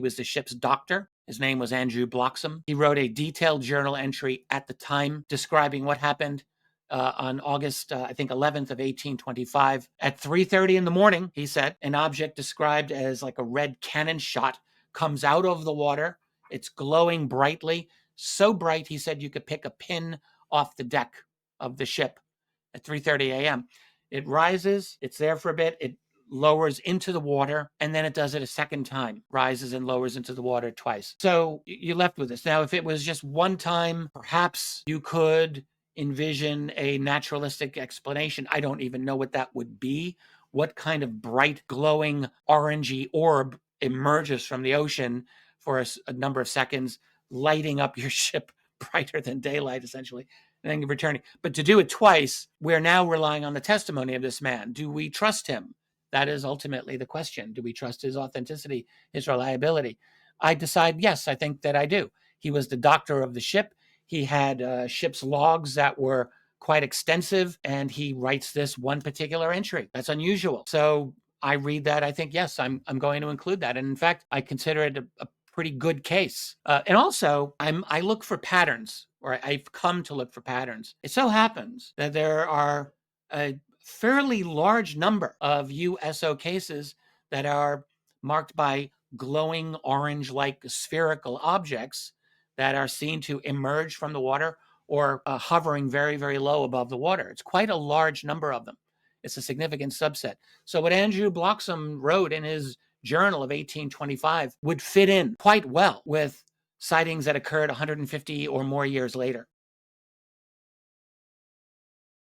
He was the ship's doctor. His name was Andrew Bloxam. He wrote a detailed journal entry at the time describing what happened on August, I think, 11th of 1825. At 3:30 in the morning, he said, an object described as like a red cannon shot comes out of the water. It's glowing brightly, so bright, he said, you could pick a pin off the deck of the ship at 3:30 a.m. It rises, it's there for a bit, it lowers into the water, and then it does it a second time, rises and lowers into the water twice. So you're left with this. Now, if it was just one time, perhaps you could envision a naturalistic explanation. I don't even know what that would be. What kind of bright, glowing, orangey orb emerges from the ocean for a number of seconds, lighting up your ship brighter than daylight, essentially, and then returning. But to do it twice, we're now relying on the testimony of this man. Do we trust him? That is ultimately the question. Do we trust his authenticity, his reliability? I decide, yes, I think that I do. He was the doctor of the ship. He had ship's logs that were quite extensive, and he writes this one particular entry. That's unusual. So I read that. I think, yes, I'm going to include that. And in fact, I consider it a pretty good case. And also, I look for patterns, or I've come to look for patterns. It so happens that there are a fairly large number of USO cases that are marked by glowing orange-like spherical objects that are seen to emerge from the water or hovering very, very low above the water. It's quite a large number of them. It's a significant subset. So what Andrew Bloxam wrote in his journal of 1825 would fit in quite well with sightings that occurred 150 or more years later.